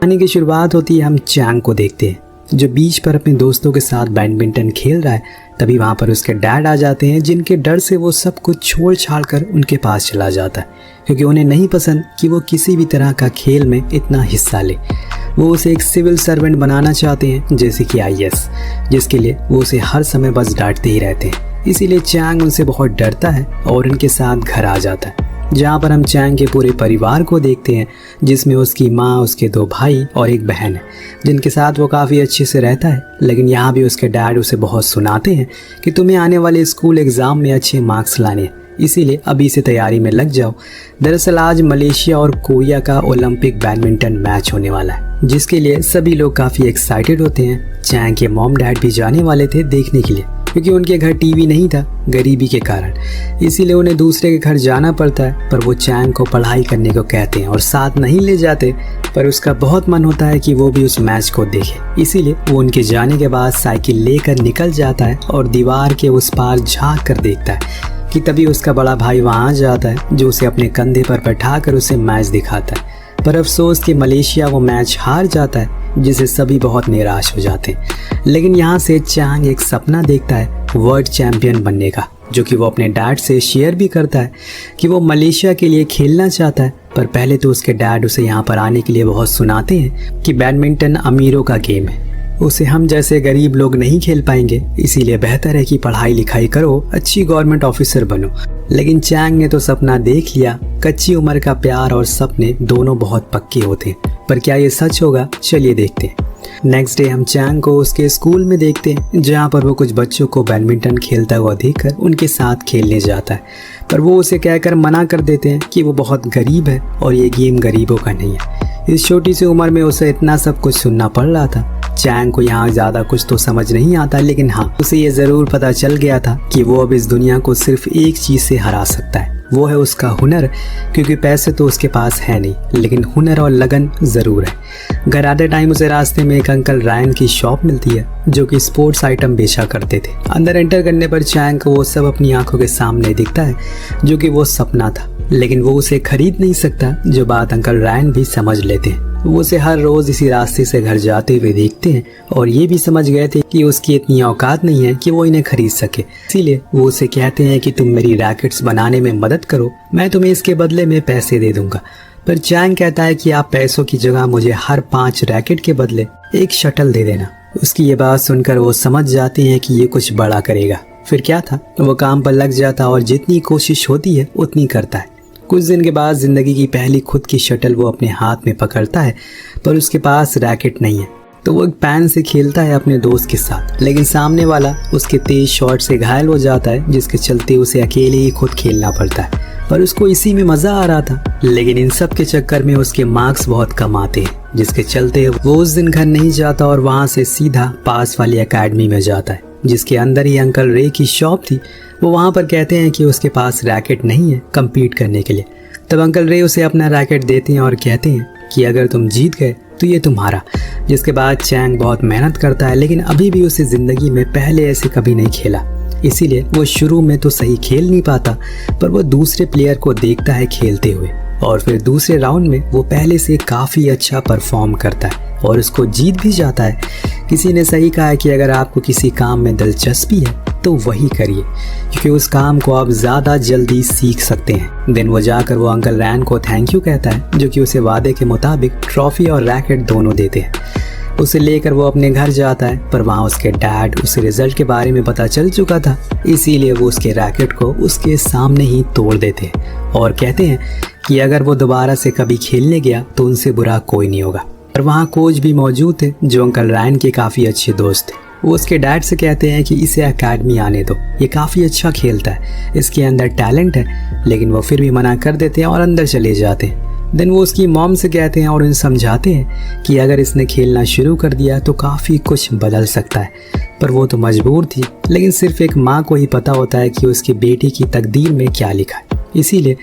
कहानी की शुरुआत होती है हम चैंग को देखते हैं जो बीच पर अपने दोस्तों के साथ बैडमिंटन खेल रहा है। तभी वहाँ पर उसके डैड आ जाते हैं जिनके डर से वो सब कुछ छोड़ छाड़ कर उनके पास चला जाता है, क्योंकि उन्हें नहीं पसंद कि वो किसी भी तरह का खेल में इतना हिस्सा ले। वो उसे एक सिविल सर्वेंट बनाना चाहते हैं, जैसे कि IAS, जिसके लिए वो उसे हर समय बस डांटते ही रहते हैं। इसीलिए चैंग उनसे बहुत डरता है और उनके साथ घर आ जाता है, जहाँ पर हम चैंग के पूरे परिवार को देखते हैं, जिसमें उसकी माँ, उसके 2 भाई और एक बहन है, जिनके साथ वो काफ़ी अच्छे से रहता है। लेकिन यहाँ भी उसके डैड उसे बहुत सुनाते हैं कि तुम्हें आने वाले स्कूल एग्ज़ाम में अच्छे मार्क्स लाने हैं, इसीलिए अभी से तैयारी में लग जाओ। दरअसल आज मलेशिया और कोरिया का ओलंपिक बैडमिंटन मैच होने वाला है, जिसके लिए सभी लोग काफ़ी एक्साइटेड होते हैं। चैंग के मॉम डैड भी जाने वाले थे देखने के लिए, क्योंकि उनके घर टीवी नहीं था गरीबी के कारण, इसीलिए उन्हें दूसरे के घर जाना पड़ता है। पर वो चैंग को पढ़ाई करने को कहते हैं और साथ नहीं ले जाते, पर उसका बहुत मन होता है कि वो भी उस मैच को देखे। इसीलिए वो उनके जाने के बाद साइकिल लेकर निकल जाता है और दीवार के उस पार झांक कर देखता है कि तभी उसका बड़ा भाई वहाँ जाता है, जो उसे अपने कंधे पर बैठाकर उसे मैच दिखाता है। पर अफसोस कि मलेशिया वो मैच हार जाता है, जिसे सभी बहुत निराश हो जाते हैं। लेकिन यहाँ से चैंग एक सपना देखता है वर्ल्ड चैंपियन बनने का, जो कि वो अपने डैड से शेयर भी करता है कि वो मलेशिया के लिए खेलना चाहता है। पर पहले तो उसके डैड उसे यहाँ पर आने के लिए बहुत सुनाते हैं कि बैडमिंटन अमीरों का गेम है, उसे हम जैसे गरीब लोग नहीं खेल पाएंगे, इसीलिए बेहतर है कि पढ़ाई लिखाई करो, अच्छी गवर्नमेंट ऑफिसर बनो। लेकिन चैंग ने तो सपना देख लिया। कच्ची उम्र का प्यार और सपने दोनों बहुत पक्के होते हैं, पर क्या ये सच होगा? चलिए देखते हैं। नेक्स्ट डे हम चैंग को उसके स्कूल में देखते हैं, जहाँ पर वो कुछ बच्चों को बैडमिंटन खेलता हुआ देखकर उनके साथ खेलने जाता है। पर वो उसे कहकर मना कर देते हैं कि वो बहुत गरीब है और ये गेम गरीबों का नहीं है। इस छोटी सी उम्र में उसे इतना सब कुछ सुनना पड़ रहा था। चैंग को यहाँ ज़्यादा कुछ तो समझ नहीं आता, लेकिन हाँ, उसे ये ज़रूर पता चल गया था कि वो अब इस दुनिया को सिर्फ एक चीज़ से हरा सकता है, वो है उसका हुनर। क्योंकि पैसे तो उसके पास है नहीं, लेकिन हुनर और लगन ज़रूर है। घर आते टाइम उसे रास्ते में एक अंकल रायन की शॉप मिलती है, जो कि स्पोर्ट्स आइटम बेचा करते थे। अंदर एंटर करने पर चैंग को वो सब अपनी आंखों के सामने दिखता है, जो कि वो सपना था, लेकिन वो उसे खरीद नहीं सकता। जो बात अंकल रायन भी समझ लेते हैं। वो उसे हर रोज इसी रास्ते से घर जाते हुए देखते हैं और ये भी समझ गए थे कि उसकी इतनी औकात नहीं है कि वो इन्हें खरीद सके। इसीलिए वो उसे कहते हैं कि तुम मेरी रैकेट्स बनाने में मदद करो, मैं तुम्हें इसके बदले में पैसे दे दूंगा। पर चैंग कहता है कि आप पैसों की जगह मुझे हर 5 रैकेट के बदले एक शटल दे देना। उसकी ये बात सुनकर वो समझ जाते हैं कि ये कुछ बड़ा करेगा। फिर क्या था, वो काम पर लग जाता और जितनी कोशिश होती है उतनी करता है। कुछ दिन के बाद जिंदगी की पहली खुद की शटल वो अपने हाथ में पकड़ता है, पर उसके पास रैकेट नहीं है, तो वो एक पैन से खेलता है अपने दोस्त के साथ। लेकिन सामने वाला उसके तेज शॉट से घायल हो जाता है, जिसके चलते उसे अकेले ही खुद खेलना पड़ता है। पर उसको इसी में मजा आ रहा था। लेकिन इन सब के चक्कर में उसके मार्क्स बहुत कम आते हैं, जिसके चलते वो उस दिन घर नहीं जाता और वहाँ से सीधा पास वाली एकेडमी में जाता है, जिसके अंदर ही अंकल रे की शॉप थी। वो वहाँ पर कहते हैं कि उसके पास रैकेट नहीं है कम्पीट करने के लिए। तब अंकल रे उसे अपना रैकेट देते हैं और कहते हैं कि अगर तुम जीत गए तो ये तुम्हारा। जिसके बाद चैंग बहुत मेहनत करता है, लेकिन अभी भी उसे ज़िंदगी में पहले ऐसे कभी नहीं खेला। इसीलिए वो शुरू में तो सही खेल नहीं पाता, पर वो दूसरे प्लेयर को देखता है खेलते हुए और फिर दूसरे राउंड में वो पहले से काफ़ी अच्छा परफॉर्म करता है और उसको जीत भी जाता है। किसी ने सही कहा है कि अगर आपको किसी काम में दिलचस्पी है तो वही करिए, क्योंकि उस काम को आप ज़्यादा जल्दी सीख सकते हैं। दिन वो जाकर वो अंकल रैन को थैंक यू कहता है, जो कि उसे वादे के मुताबिक ट्रॉफी और रैकेट दोनों देते हैं। उसे लेकर वो अपने घर जाता है, पर वहाँ उसके डैड उसे रिजल्ट के बारे में पता चल चुका था, इसीलिए वो उसके रैकेट को उसके सामने ही तोड़ देते हैं और कहते हैं कि अगर वो दोबारा से कभी खेलने गया तो उनसे बुरा कोई नहीं होगा। और वहाँ कोच भी मौजूद थे, जो अंकल रायन के काफ़ी अच्छे दोस्त थे। वो उसके डैड से कहते हैं कि इसे एकेडमी आने दो, ये काफ़ी अच्छा खेलता है, इसके अंदर टैलेंट है। लेकिन वो फिर भी मना कर देते हैं और अंदर चले जाते हैं। देन वो उसकी मॉम से कहते हैं और उन्हें समझाते हैं कि अगर इसने खेलना शुरू कर दिया तो काफ़ी कुछ बदल सकता है। पर वो तो मजबूर थी, लेकिन सिर्फ एक माँ को ही पता होता है कि उसकी बेटी की तकदीर में क्या लिखा है। इसीलिए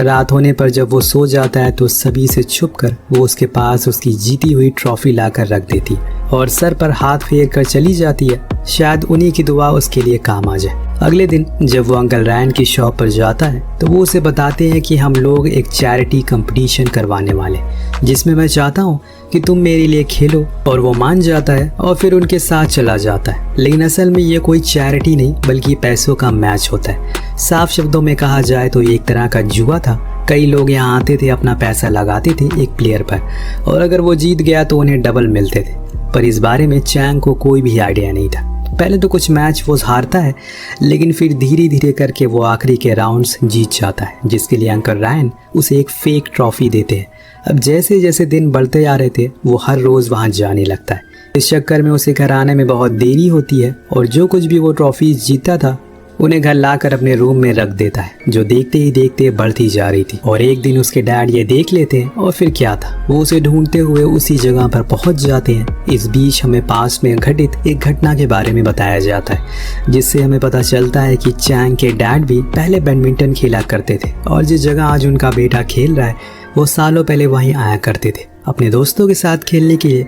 रात होने पर जब वो सो जाता है तो सभी से छुपकर वो उसके पास उसकी जीती हुई ट्रॉफी लाकर रख देती और सर पर हाथ फेर कर चली जाती है। शायद उन्हीं की दुआ उसके लिए काम आ जाए। अगले दिन जब वो अंकल रैन की शॉप पर जाता है तो वो उसे बताते हैं कि हम लोग एक चैरिटी कंपटीशन करवाने वाले, जिसमें मैं चाहता हूँ कि तुम मेरे लिए खेलो। और वो मान जाता है और फिर उनके साथ चला जाता है। लेकिन असल में ये कोई चैरिटी नहीं बल्कि पैसों का मैच होता है। साफ शब्दों में कहा जाए तो ये एक तरह का जुआ था। कई लोग यहाँ आते थे, अपना पैसा लगाते थे एक प्लेयर पर, और अगर वो जीत गया तो उन्हें डबल मिलते थे। पर इस बारे में चैंग को कोई भी आइडिया नहीं था। पहले तो कुछ मैच वो हारता है, लेकिन फिर धीरे धीरे करके वो आखिरी के राउंड्स जीत जाता है, जिसके लिए अंकल रैन उसे एक फेक ट्रॉफी देते हैं। अब जैसे जैसे दिन बढ़ते जा रहे थे वो हर रोज़ वहाँ जाने लगता है। इस चक्कर में उसे घर आने में बहुत देरी होती है और जो कुछ भी वो ट्रॉफी जीता था उन्हें घर लाकर अपने रूम में रख देता है, जो देखते ही देखते बढ़ती जा रही थी। और एक दिन उसके डैड ये देख लेते हैं और फिर क्या था, वो उसे ढूंढते हुए उसी जगह पर पहुंच जाते हैं। इस बीच हमें पास में घटित एक घटना के बारे में बताया जाता है, जिससे हमें पता चलता है कि चैंग के डैड भी पहले बैडमिंटन खेला करते थे और जिस जगह आज उनका बेटा खेल रहा है वो सालों पहले वहीं आया करते थे अपने दोस्तों के साथ खेलने के लिए।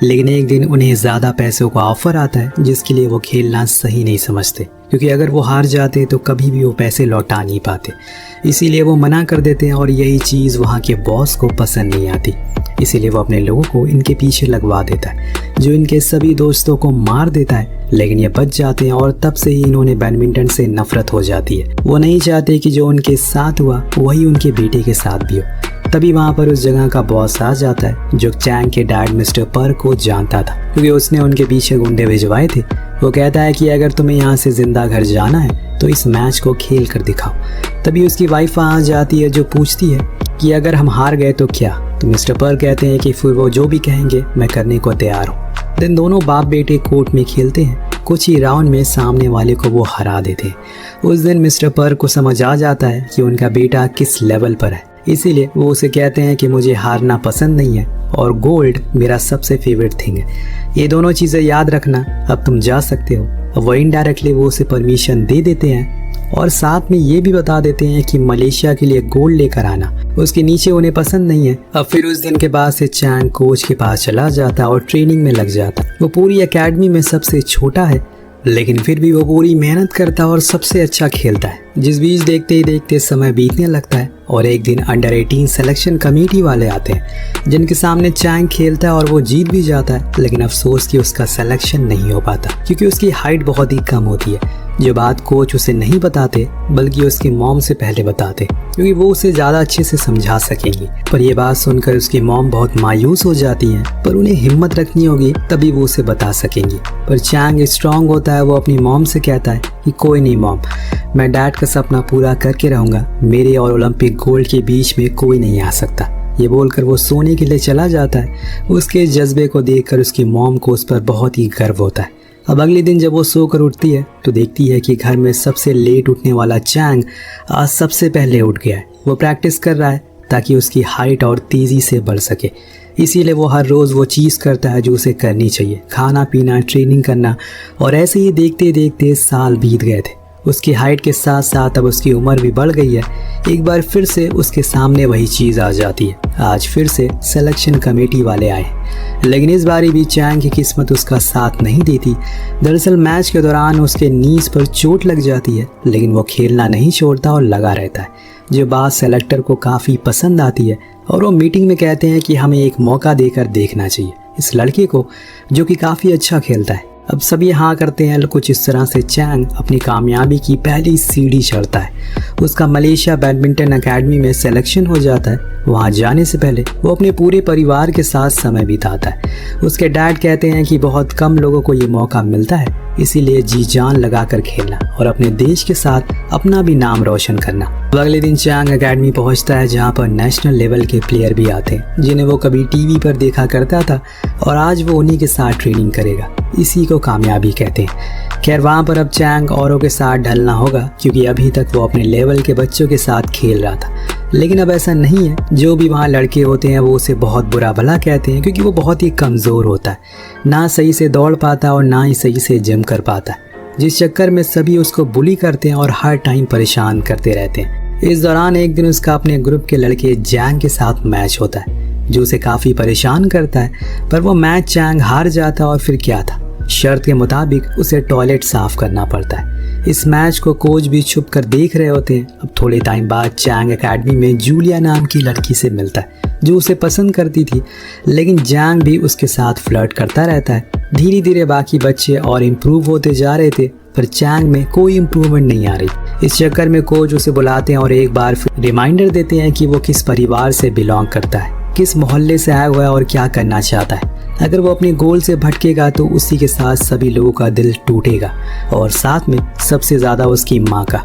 लेकिन एक दिन उन्हें ज़्यादा पैसों का ऑफर आता है, जिसके लिए वो खेलना सही नहीं समझते, क्योंकि अगर वो हार जाते तो कभी भी वो पैसे लौटा नहीं पाते। इसीलिए वो मना कर देते हैं और यही चीज़ वहाँ के बॉस को पसंद नहीं आती। इसीलिए वो अपने लोगों को इनके पीछे लगवा देता है, जो इनके सभी दोस्तों को मार देता है। लेकिन ये बच जाते हैं और तब से ही इन्होंने बैडमिंटन से नफरत हो जाती है। वो नहीं चाहते कि जो उनके साथ हुआ वही उनके बेटे के साथ भी हो। तभी वहाँ पर उस जगह का बॉस आ जाता है, जो चैंग के डैड मिस्टर पर को जानता था, क्योंकि उसने उनके पीछे गुंडे भिजवाए थे। वो कहता है कि अगर तुम्हें यहाँ से जिंदा घर जाना है तो इस मैच को खेल कर दिखाओ। तभी उसकी वाइफ आ जाती है, जो पूछती है कि अगर हम हार गए तो क्या। तो मिस्टर पर कहते हैं कि फिर वो जो भी कहेंगे मैं करने को तैयार हूँ। दिन दोनों बाप बेटे कोर्ट में खेलते हैं। कुछ ही राउंड में सामने वाले को वो हरा देते हैं। उस दिन मिस्टर पर को समझ आ जाता है कि उनका बेटा किस लेवल पर है, इसीलिए वो उसे कहते हैं कि मुझे हारना पसंद नहीं है और गोल्ड मेरा सबसे फेवरेट थिंग है। ये दोनों चीज़ें याद रखना, अब तुम जा सकते हो। अब वो इनडायरेक्टली वो उसे परमिशन दे देते हैं और साथ में ये भी बता देते हैं कि मलेशिया के लिए गोल्ड लेकर आना। उसके नीचे उन्हें पसंद नहीं है। अब फिर उस दिन के बाद से चैंग कोच के पास चला जाता और ट्रेनिंग में लग जाता। वो पूरी एकेडमी में सबसे छोटा है, लेकिन फिर भी वो पूरी मेहनत करता और सबसे अच्छा खेलता है। जिस बीच देखते ही देखते समय बीतने लगता है और एक दिन अंडर 18 सिलेक्शन कमेटी वाले आते हैं, जिनके सामने चैंग खेलता है और वो जीत भी जाता है। लेकिन अफसोस कि उसका सिलेक्शन नहीं हो पाता, क्योंकि उसकी हाइट बहुत ही कम होती है। जो बात कोच उसे नहीं बताते बल्कि उसकी मॉम से पहले बताते, क्योंकि वो उसे ज़्यादा अच्छे से समझा सकेंगी। पर यह बात सुनकर उसकी मॉम बहुत मायूस हो जाती है, पर उन्हें हिम्मत रखनी होगी तभी वो उसे बता सकेंगी। पर चैंग स्ट्रांग होता है। वो अपनी मॉम से कहता है कि कोई नहीं मॉम, मैं डैड का सपना पूरा करके रहूँगा। मेरे और ओलंपिक गोल्ड के बीच में कोई नहीं आ सकता। ये बोलकर वो सोने के लिए चला जाता है। उसके जज्बे को देखकर उसकी मॉम को उस पर बहुत ही गर्व होता है। अब अगले दिन जब वो सोकर उठती है तो देखती है कि घर में सबसे लेट उठने वाला चैंग आज सबसे पहले उठ गया है। वो प्रैक्टिस कर रहा है ताकि उसकी हाइट और तेज़ी से बढ़ सके। इसीलिए वो हर रोज़ वो चीज़ करता है जो उसे करनी चाहिए, खाना पीना, ट्रेनिंग करना। और ऐसे ही देखते देखते साल बीत गए थे। उसकी हाइट के साथ साथ अब उसकी उम्र भी बढ़ गई है। एक बार फिर से उसके सामने वही चीज़ आ जाती है। आज फिर से सिलेक्शन कमेटी वाले आए, लेकिन इस बारी भी चैंग की किस्मत उसका साथ नहीं देती। दरअसल मैच के दौरान उसके नीज पर चोट लग जाती है, लेकिन वो खेलना नहीं छोड़ता और लगा रहता है, जो बात सेलेक्टर को काफ़ी पसंद आती है। और वो मीटिंग में कहते हैं कि हमें एक मौका देकर देखना चाहिए इस लड़के को, जो कि काफ़ी अच्छा खेलता है। अब सभी हाँ करते हैं। कुछ इस तरह से चैंग अपनी कामयाबी की पहली सीढ़ी चढ़ता है। उसका मलेशिया बैडमिंटन एकेडमी में सिलेक्शन हो जाता है। वहाँ जाने से पहले वो अपने पूरे परिवार के साथ समय बिताता है। उसके डैड कहते हैं कि बहुत कम लोगों को ये मौका मिलता है, इसीलिए जी जान लगाकर खेलना और अपने देश के साथ अपना भी नाम रोशन करना। अगले दिन चैंग एकेडमी पहुंचता है, जहां पर नेशनल लेवल के प्लेयर भी आते हैं, जिन्हें वो कभी टीवी पर देखा करता था और आज वो उन्हीं के साथ ट्रेनिंग करेगा। इसी को कामयाबी कहते हैं। खैर वहाँ पर अब चैंग औरों के साथ ढलना होगा, क्योंकि अभी तक वो अपने लेवल के बच्चों के साथ खेल रहा था। लेकिन अब ऐसा नहीं है। जो भी वहाँ लड़के होते हैं वो उसे बहुत बुरा भला कहते हैं, क्योंकि वो बहुत ही कमज़ोर होता है, ना सही से दौड़ पाता और ना ही सही से जिम कर पाता, जिस चक्कर में सभी उसको बुली करते हैं और हर टाइम परेशान करते रहते हैं। इस दौरान एक दिन उसका अपने ग्रुप के लड़के जैंग के साथ मैच होता है, जो उसे काफ़ी परेशान करता है। पर वो मैच चैंग हार जाता है और फिर क्या था, शर्त के मुताबिक उसे टॉयलेट साफ करना पड़ता है। इस मैच को कोच भी छुप कर देख रहे होते हैं। अब थोड़े टाइम बाद चैंग एकेडमी में जूलिया नाम की लड़की से मिलता है जो उसे पसंद करती थी, लेकिन जैंग भी उसके साथ फ्लर्ट करता रहता है। धीरे धीरे बाकी बच्चे और इम्प्रूव होते जा रहे थे, पर चैंग में कोई इम्प्रूवमेंट नहीं आ रही। इस चक्कर में कोच उसे बुलाते हैं और एक बार फिर रिमाइंडर देते हैं कि वो किस परिवार से बिलोंग करता है, किस मोहल्ले से आया हुआ है और क्या करना चाहता है। अगर वो अपने गोल से भटकेगा तो उसी के साथ सभी लोगों का दिल टूटेगा, और साथ में सबसे ज़्यादा उसकी माँ का।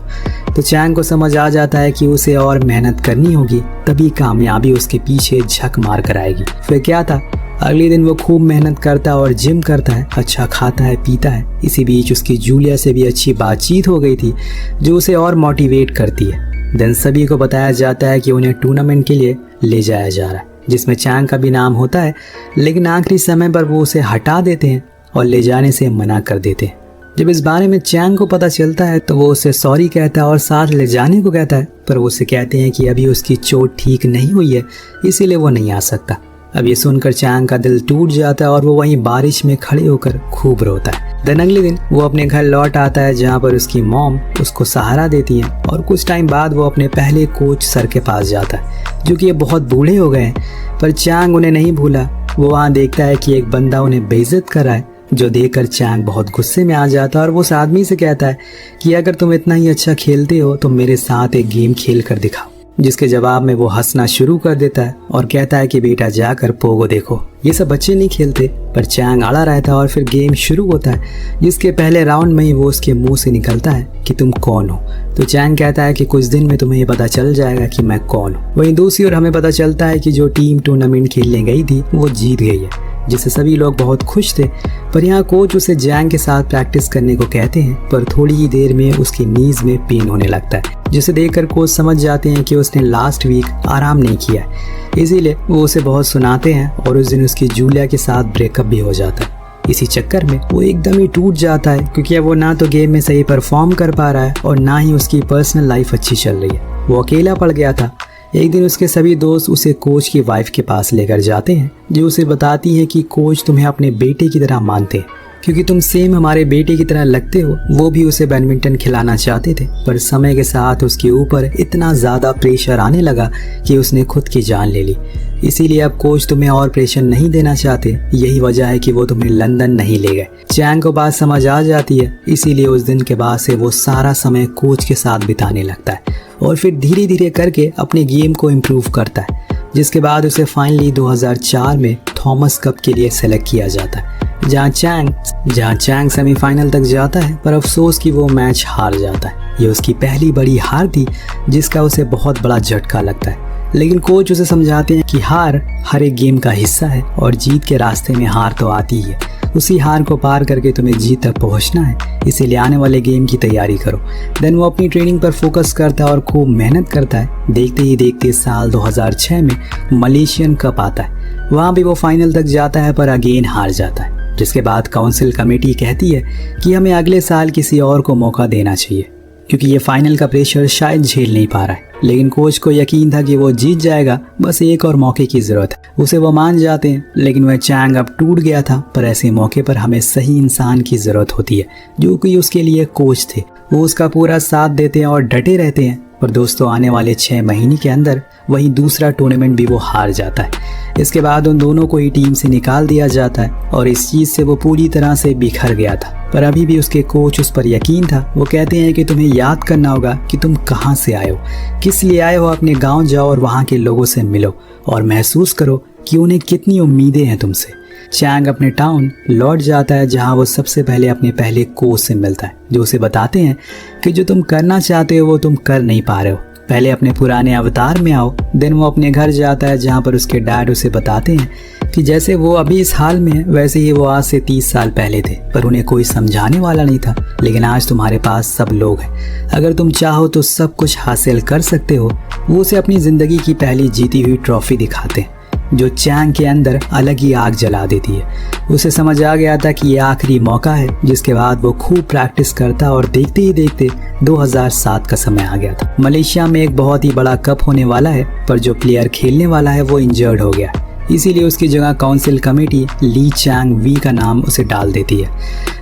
तो चैंग को समझ आ जाता है कि उसे और मेहनत करनी होगी, तभी कामयाबी उसके पीछे झक मार कर आएगी। फिर क्या था, अगले दिन वो खूब मेहनत करता है और जिम करता है, अच्छा खाता है पीता है। इसी बीच उसकी जूलिया से भी अच्छी बातचीत हो गई थी जो उसे और मोटिवेट करती है। देन सभी को बताया जाता है कि उन्हें टूर्नामेंट के लिए ले जाया जा रहा है, जिसमें चैंग का भी नाम होता है, लेकिन आखिरी समय पर वो उसे हटा देते हैं और ले जाने से मना कर देते हैं। जब इस बारे में चैंग को पता चलता है तो वो उसे सॉरी कहता है और साथ ले जाने को कहता है, पर वो उसे कहते हैं कि अभी उसकी चोट ठीक नहीं हुई है, इसीलिए वो नहीं आ सकता। अब ये सुनकर चैंग का दिल टूट जाता है और वो वहीं बारिश में खड़े होकर खूब रोता है। दिन अगले दिन वो अपने घर लौट आता है, जहाँ पर उसकी मॉम उसको सहारा देती है, और कुछ टाइम बाद वो अपने पहले कोच सर के पास जाता है, जो कि ये बहुत बूढ़े हो गए हैं। पर चैंग उन्हें नहीं भूला। वो वहाँ देखता है कि एक बंदा उन्हें बेइज्जत कर रहा है, जो देखकर चैंग बहुत गुस्से में आ जाता है और वो उस आदमी से कहता है कि अगर तुम इतना ही अच्छा खेलते हो तो मेरे साथ एक गेम खेल कर दिखाओ। जिसके जवाब में वो हंसना शुरू कर देता है और कहता है कि बेटा जाकर पोगो देखो, ये सब बच्चे नहीं खेलते। पर चैंग अड़ा रहता है और फिर गेम शुरू होता है, जिसके पहले राउंड में ही वो उसके मुंह से निकलता है कि तुम कौन हो। तो चैंग कहता है कि कुछ दिन में तुम्हें ये पता चल जाएगा कि मैं कौन हूँ। वहीं दूसरी ओर हमें पता चलता है कि जो टीम टूर्नामेंट खेलने गई थी वो जीत गई है, जिससे सभी लोग बहुत खुश थे। पर यहाँ कोच उसे जैंग के साथ प्रैक्टिस करने को कहते हैं, पर थोड़ी ही देर में उसकी नीज में पेन होने लगता है, जिसे देखकर कोच समझ जाते हैं कि उसने लास्ट वीक आराम नहीं किया है। इसीलिए वो उसे बहुत सुनाते हैं और उस दिन उसकी जूलिया के साथ ब्रेकअप भी हो जाता है। इसी चक्कर में वो एकदम ही टूट जाता है, क्योंकि अब वो ना तो गेम में सही परफॉर्म कर पा रहा है और ना ही उसकी पर्सनल लाइफ अच्छी चल रही है। वो अकेला पड़ गया था। एक दिन उसके सभी दोस्त उसे कोच की वाइफ के पास लेकर जाते हैं, जो उसे बताती है कि कोच तुम्हें अपने बेटे की तरह मानते हैं, क्योंकि तुम सेम हमारे बेटे की तरह लगते हो। वो भी उसे बैडमिंटन खिलाना चाहते थे, पर समय के साथ उसके ऊपर इतना ज़्यादा प्रेशर आने लगा कि उसने खुद की जान ले ली। इसीलिए अब कोच तुम्हें और प्रेशर नहीं देना चाहते। यही वजह है कि वो तुम्हें लंदन नहीं ले गए। चैंग को बात समझ आ जाती है, इसीलिए उस दिन के बाद से वो सारा समय कोच के साथ बिताने लगता है और फिर धीरे धीरे करके अपने गेम को इम्प्रूव करता है, जिसके बाद उसे फाइनली 2004 में थॉमस कप के लिए सेलेक्ट किया जाता है, जहाँ चैंग सेमीफाइनल तक जाता है। पर अफसोस कि वो मैच हार जाता है। ये उसकी पहली बड़ी हार थी, जिसका उसे बहुत बड़ा झटका लगता है। लेकिन कोच उसे समझाते हैं कि हार हर एक गेम का हिस्सा है और जीत के रास्ते में हार तो आती ही है। उसी हार को पार करके तुम्हें जीत तक पहुंचना है, इसीलिए आने वाले गेम की तैयारी करो। देन वो अपनी ट्रेनिंग पर फोकस करता है और खूब मेहनत करता है। देखते ही देखते साल 2006 में मलेशियन कप आता है। वहाँ भी वो फाइनल तक जाता है, पर अगेन हार जाता है, जिसके बाद काउंसिल कमेटी कहती है कि हमें अगले साल किसी और को मौका देना चाहिए, क्योंकि ये फाइनल का प्रेशर शायद झेल नहीं पा रहा है। लेकिन कोच को यकीन था कि वो जीत जाएगा, बस एक और मौके की जरूरत है। उसे वो मान जाते हैं, लेकिन वह चैंग अब टूट गया था। पर ऐसे मौके पर हमें सही इंसान की जरूरत होती है, जो कि उसके लिए कोच थे। वो उसका पूरा साथ देते हैं और डटे रहते हैं। पर दोस्तों, आने वाले 6 महीने के अंदर वही दूसरा टूर्नामेंट भी वो हार जाता है। इसके बाद उन दोनों को ही टीम से निकाल दिया जाता है और इस चीज़ से वो पूरी तरह से बिखर गया था। पर अभी भी उसके कोच उस पर यकीन था। वो कहते हैं कि तुम्हें याद करना होगा कि तुम कहाँ से आए हो, किस लिए आए हो। अपने गांव जाओ और वहाँ के लोगों से मिलो और महसूस करो कि उन्हें कितनी उम्मीदें हैं तुमसे। चैंग अपने टाउन लौट जाता है, जहाँ वो सबसे पहले अपने पहले कोच से मिलता है, जो उसे बताते हैं कि जो तुम करना चाहते हो वो तुम कर नहीं पा रहे हो। पहले अपने पुराने अवतार में आओ। देन वो अपने घर जाता है, जहाँ पर उसके डैड उसे बताते हैं कि जैसे वो अभी इस हाल में है, वैसे ही वो आज से 30 साल पहले थे, पर उन्हें कोई समझाने वाला नहीं था। लेकिन आज तुम्हारे पास सब लोग हैं, अगर तुम चाहो तो सब कुछ हासिल कर सकते हो। वो उसे अपनी ज़िंदगी की पहली जीती हुई ट्रॉफी दिखाते हैं, जो चैंग के अंदर अलग ही आग जला देती है। उसे समझ आ गया था कि ये आखिरी मौका है, जिसके बाद वो खूब प्रैक्टिस करता और देखते ही देखते 2007 का समय आ गया था। मलेशिया में एक बहुत ही बड़ा कप होने वाला है, पर जो प्लेयर खेलने वाला है वो इंजर्ड हो गया। इसीलिए उसकी जगह council committee Li Chang Wei का नाम उसे डाल देती है,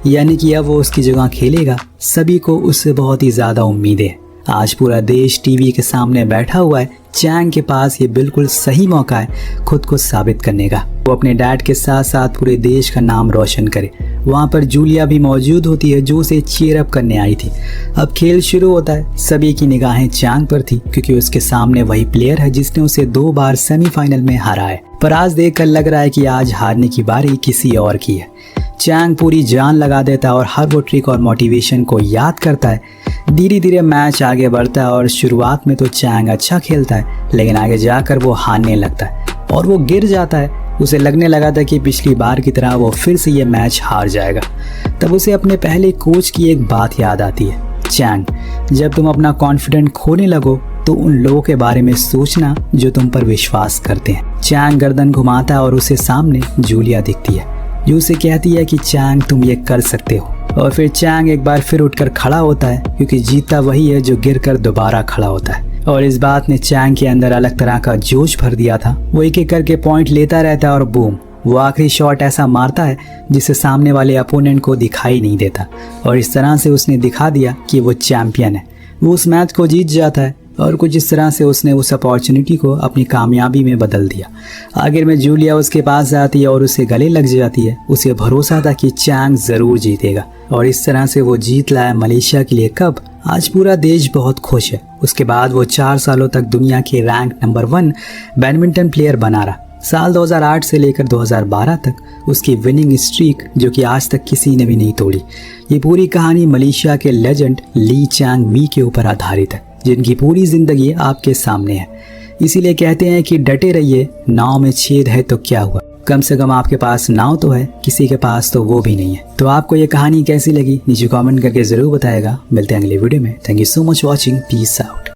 यानी कि अब वो उसकी जगह खेलेगा। सभी को उससे बहुत ही ज़्यादा उम्मीदें हैं। आज पूरा देश टीवी के सामने बैठा हुआ है। चैंग के पास ये बिल्कुल सही मौका है खुद को साबित करने का। वो अपने डैड के साथ साथ पूरे देश का नाम रोशन करे। वहाँ पर जूलिया भी मौजूद होती है जो उसे चीयर अप करने आई थी। अब खेल शुरू होता है। सभी की निगाहें चैंग पर थी क्योंकि उसके सामने वही प्लेयर है जिसने उसे 2 बार सेमीफाइनल में हराया है। पर आज देखकर लग रहा है कि आज हारने की बारी किसी और की है। चैंग पूरी जान लगा देता है और हर वो ट्रिक और मोटिवेशन को याद करता है। धीरे धीरे मैच आगे बढ़ता है और शुरुआत में तो चैंग अच्छा खेलता है, लेकिन आगे जाकर वो हारने लगता है और वो गिर जाता है। उसे लगने लगा था कि पिछली बार की तरह वो फिर से ये मैच हार जाएगा। तब उसे अपने पहले कोच की एक बात याद आती है, चैंग, जब तुम अपना कॉन्फिडेंस खोने लगो तो उन लोगों के बारे में सोचना जो तुम पर विश्वास करते हैं। चैंग गर्दन घुमाता है और उसे सामने जूलिया दिखती है जो उसे कहती है कि चैंग तुम ये कर सकते हो। और फिर चैंग एक बार फिर उठकर खड़ा होता है क्योंकि जीता वही है जो गिरकर दोबारा खड़ा होता है। और इस बात ने चैंग के अंदर अलग तरह का जोश भर दिया था। वो एक एक करके पॉइंट लेता रहता है और बूम, वो आखिरी शॉट ऐसा मारता है जिसे सामने वाले अपोनेंट को दिखाई नहीं देता। और इस तरह से उसने दिखा दिया कि वो चैंपियन है। वो उस मैच को जीत जाता है और कुछ इस तरह से उसने उस अपॉर्चुनिटी को अपनी कामयाबी में बदल दिया। आखिर में जूलिया उसके पास जाती है और उसे गले लग जाती है। उसे भरोसा था कि चैंग ज़रूर जीतेगा और इस तरह से वो जीत लाया मलेशिया के लिए कप। आज पूरा देश बहुत खुश है। उसके बाद वो 4 सालों तक दुनिया के रैंक नंबर 1 बैडमिंटन प्लेयर बना रहा। साल 2008 से लेकर 2012 तक उसकी विनिंग स्ट्रीक जो कि आज तक किसी ने भी नहीं तोड़ी। ये पूरी कहानी मलेशिया के लेजेंड ली चैंग वी के ऊपर आधारित है, जिनकी पूरी जिंदगी आपके सामने है। इसीलिए कहते हैं कि डटे रहिए, नाव में छेद है तो क्या हुआ, कम से कम आपके पास नाव तो है, किसी के पास तो वो भी नहीं है। तो आपको ये कहानी कैसी लगी नीचे कमेंट करके जरूर बताएगा। मिलते हैं अगले वीडियो में। Thank you so much watching. Peace out.